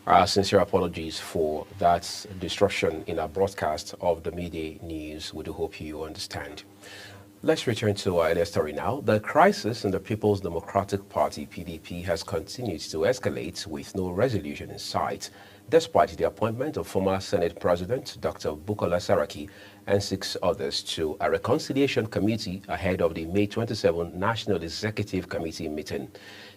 Our sincere apologies for that disruption in our broadcast of the midday news. We do hope you understand. Let's return to our earlier story now. The crisis in the People's Democratic Party, PDP, has continued to escalate with no resolution in sight, despite the appointment of former Senate President Dr. Bukola Saraki and 6 others to a reconciliation committee ahead of the May 27 National Executive Committee meeting.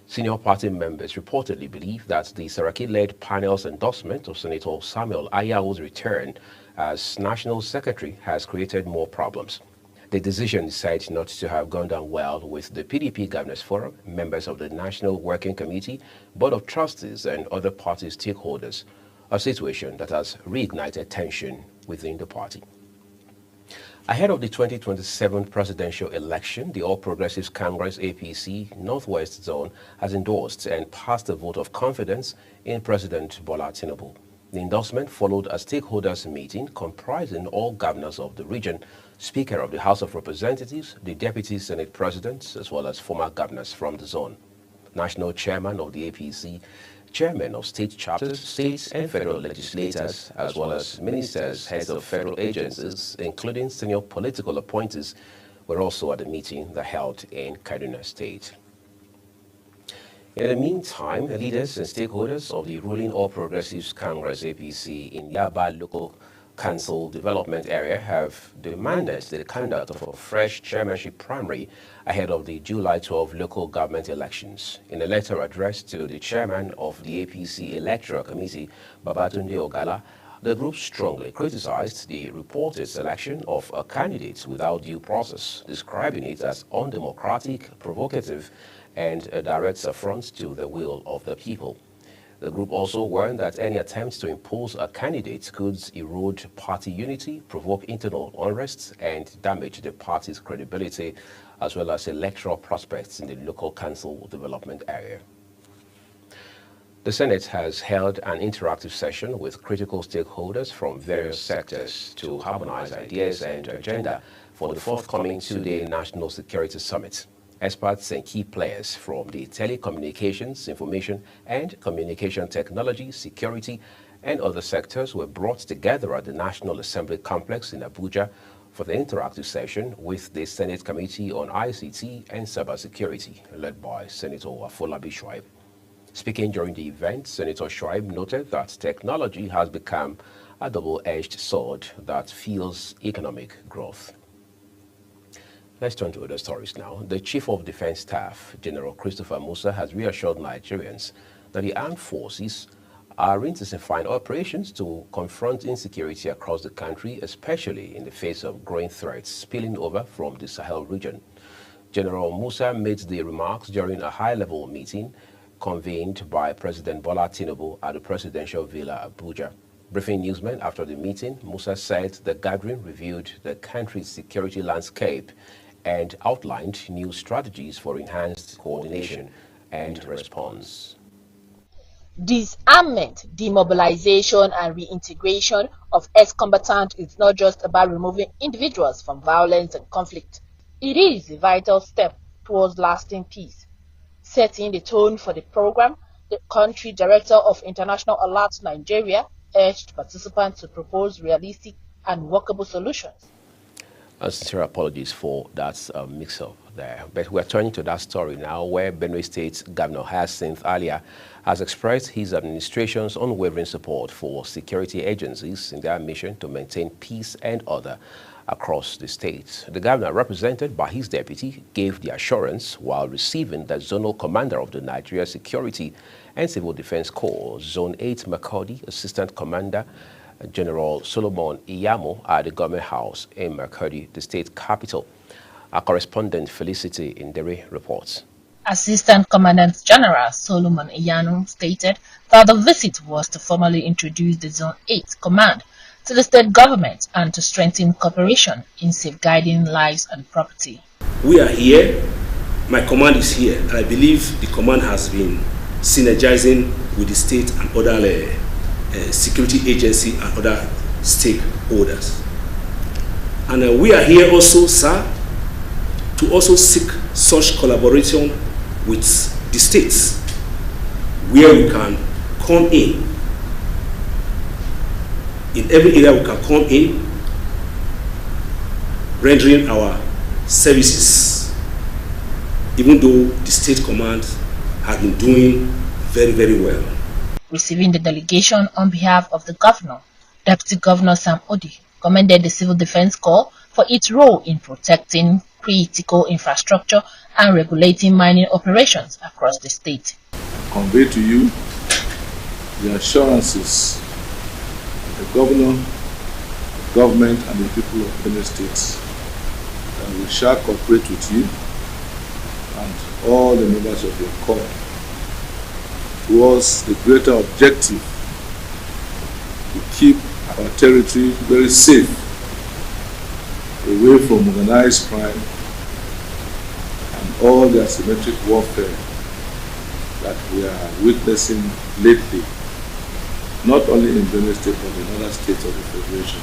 Senior party members reportedly believe that the Saraki-led panel's endorsement of Senator Samuel Ayao's return as National Secretary has created more problems. The decision is said not to have gone down well with the PDP Governors Forum, members of the National Working Committee, Board of Trustees, and other party stakeholders, a situation that has reignited tension within the party. Ahead of the 2027 presidential election, the All Progressives Congress APC Northwest Zone has endorsed and passed a vote of confidence in President Bola Tinubu. The endorsement followed a stakeholders meeting comprising all governors of the region, Speaker of the House of Representatives, the Deputy Senate President, as well as former governors from the zone. National Chairman of the APC, Chairmen of state chapters, states and federal legislators, as well as ministers, heads of federal agencies, including senior political appointees, were also at the meeting that held in Kaduna State. In the meantime, leaders and stakeholders of the ruling All Progressives Congress APC in Yaba Local Council Development Area have demanded the conduct of a fresh chairmanship primary ahead of the July 12 local government elections. In a letter addressed to the chairman of the APC Electoral Committee, Babatunde Ogala, the group strongly criticized the reported selection of a candidate without due process, describing it as undemocratic, provocative, and a direct affront to the will of the people. The group also warned that any attempts to impose a candidate could erode party unity, provoke internal unrest, and damage the party's credibility, as well as electoral prospects in the local council development area. The Senate has held an interactive session with critical stakeholders from various sectors to harmonize ideas and agenda for the forthcoming two-day National Security Summit. Experts and key players from the telecommunications, information and communication technology, security, and other sectors were brought together at the National Assembly Complex in Abuja for the interactive session with the Senate Committee on ICT and Cybersecurity, led by Senator Afolabi Shuaib. Speaking during the event, Senator Shuaib noted that technology has become a double-edged sword that fuels economic growth. Let's turn to other stories now. The Chief of Defense Staff, General Christopher Musa, has reassured Nigerians that the armed forces are intensifying operations to confront insecurity across the country, especially in the face of growing threats spilling over from the Sahel region. General Musa made the remarks during a high-level meeting convened by President Bola Tinubu at the Presidential Villa, Abuja. Briefing newsmen after the meeting, Musa said the gathering reviewed the country's security landscape and outlined new strategies for enhanced coordination and response. Disarmament, demobilization, and reintegration of ex-combatants is not just about removing individuals from violence and conflict. It is a vital step towards lasting peace. Setting the tone for the program, the country director of International Alert Nigeria urged participants to propose realistic and workable solutions. Sincere apologies for that mix-up there. But we're turning to that story now, where Benue State Governor Hyacinth Alia has expressed his administration's unwavering support for security agencies in their mission to maintain peace and order across the state. The governor, represented by his deputy, gave the assurance while receiving the zonal commander of the Nigeria Security and Civil Defense Corps, Zone 8 Makurdi, Assistant Commander General Solomon Iyamo, at the Government House in Makurdi, the state capital. Our correspondent Felicity Indere reports. Assistant Commandant General Solomon Iyano stated that the visit was to formally introduce the Zone 8 Command to the state government and to strengthen cooperation in safeguarding lives and property. We are here, my command is here, and I believe the command has been synergizing with the state and other security agency and other stakeholders. And we are here also, sir, to also seek such collaboration with the states where we can come in in every area we can come in, rendering our services, even though the state command has been doing very, very well. Receiving the delegation on behalf of the governor, Deputy Governor Sam Odi commended the Civil Defense Corps for its role in protecting critical infrastructure and regulating mining operations across the state. I convey to you the assurances of the governor, the government, and the people of Benue State that we shall cooperate with you and all the members of your corps towards the greater objective to keep our territory very safe, away from organized crime and all the asymmetric warfare that we are witnessing lately, not only in Benue State but in other states of the Federation.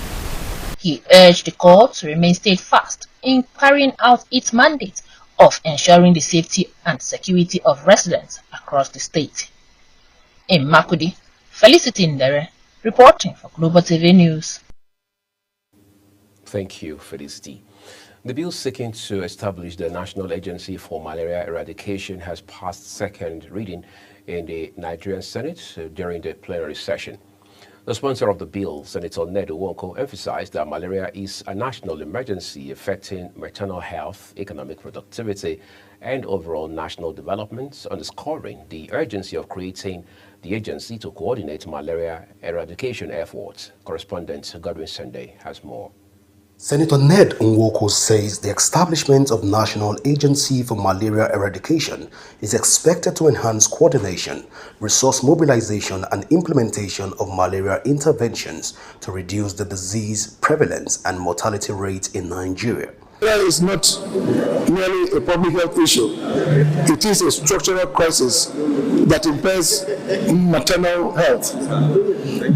He urged the Corps to remain steadfast in carrying out its mandate of ensuring the safety and security of residents across the state. In Makudi, Felicity Ndere, reporting for Global TV News. Thank you, Felicity. The bill seeking to establish the National Agency for Malaria Eradication has passed second reading in the Nigerian Senate during the plenary session. The sponsor of the bill, Senator Ned Nwoko, emphasized that malaria is a national emergency affecting maternal health, economic productivity, and overall national development, underscoring the urgency of creating the agency to coordinate malaria eradication efforts. Correspondent Godwin Sunday has more. Senator Ned Nwoko says the establishment of National Agency for Malaria Eradication is expected to enhance coordination, resource mobilization, and implementation of malaria interventions to reduce the disease prevalence and mortality rate in Nigeria. Malaria is not merely a public health issue. It is a structural crisis that impairs maternal health,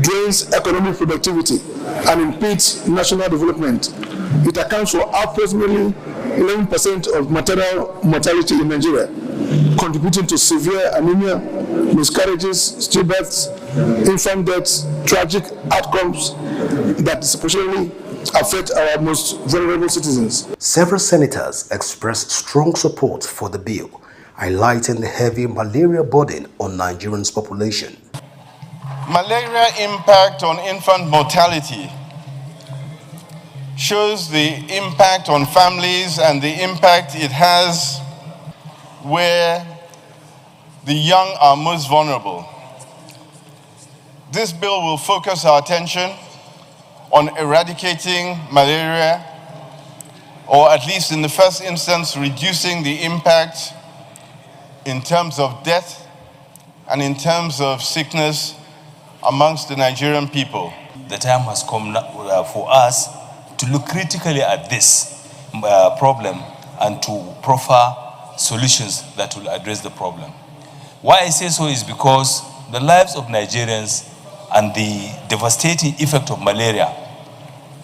drains economic productivity, and impedes national development. It accounts for approximately 11% of maternal mortality in Nigeria, contributing to severe anemia, miscarriages, stillbirths, infant deaths, tragic outcomes that disproportionately affect our most vulnerable citizens. Several senators expressed strong support for the bill, highlighting the heavy malaria burden on Nigerians' population. Malaria impact on infant mortality shows the impact on families and the impact it has where the young are most vulnerable. This bill will focus our attention on eradicating malaria, or at least in the first instance, reducing the impact in terms of death and in terms of sickness amongst the Nigerian people. The time has come for us to look critically at this problem and to proffer solutions that will address the problem. Why I say so is because the lives of Nigerians and the devastating effect of malaria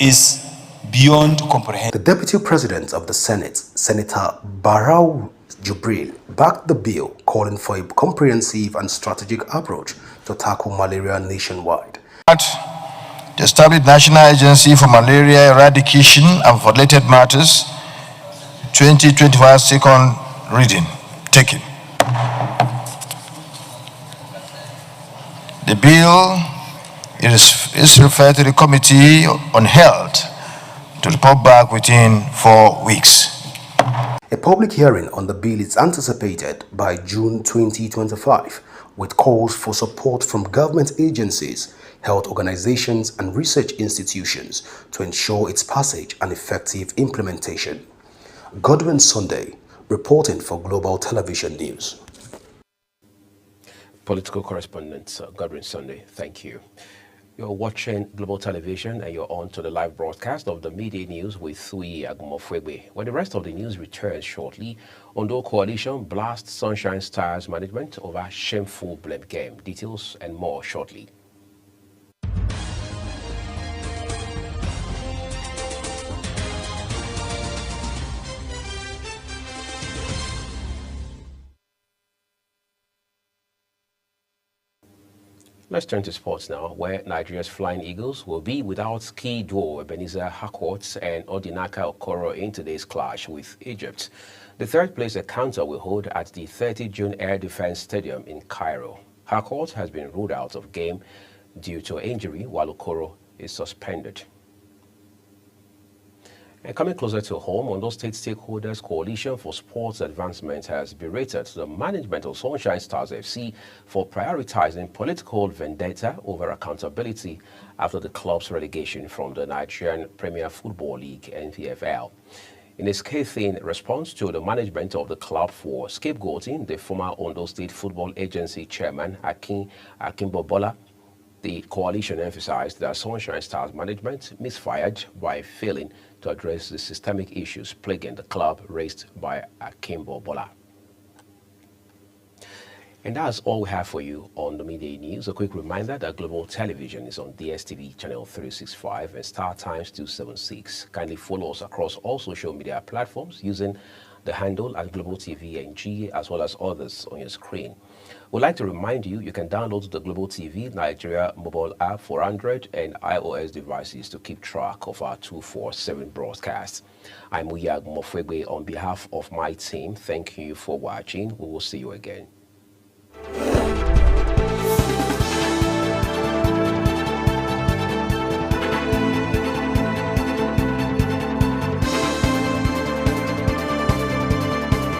is beyond comprehension. The Deputy President of the Senate, Senator Barau Jubril, backed the bill, calling for a comprehensive and strategic approach to tackle malaria nationwide. To establish National Agency for Malaria Eradication and for related matters, 2025 second reading taken. The bill is referred to the Committee on Health to report back within 4 weeks. A public hearing on the bill is anticipated by June 2025, with calls for support from government agencies, health organizations, and research institutions to ensure its passage and effective implementation. Godwin Sunday, reporting for Global Television News. Political correspondent Godwin Sunday, thank you. You're watching Global Television and you're on to the live broadcast of the Midday News with Thuyi Agumofwegbe. When the rest of the news returns shortly, Ondo Coalition blasts Sunshine Stars management over shameful blame game. Details and more shortly. Let's turn to sports now, where Nigeria's Flying Eagles will be without key duo Ebenezer Harcourt and Odinaka Okoro in today's clash with Egypt. The third-place encounter will hold at the 30 June Air Defense Stadium in Cairo. Harcourt has been ruled out of game due to injury, while Okoro is suspended. And coming closer to home, Ondo State Stakeholders Coalition for Sports Advancement has berated the management of Sunshine Stars FC for prioritizing political vendetta over accountability after the club's relegation from the Nigerian Premier Football League, NPFL. In a scathing response to the management of the club for scapegoating the former Ondo State Football Agency chairman, Akimbo Bola, the coalition emphasized that Sunshine Stars management misfired by failing to address the systemic issues plaguing the club raised by Akimbo Bola. And that's all we have for you on the Midday News. A quick reminder that Global Television is on DSTV channel 365 and Star Times 276. Kindly follow us across all social media platforms using the handle at Global TV NG, as well as others on your screen. We'd like to remind you, you can download the Global TV Nigeria mobile app for Android and iOS devices to keep track of our 247 broadcasts. I'm Uyag Mofwegwe on behalf of my team. Thank you for watching. We will see you again.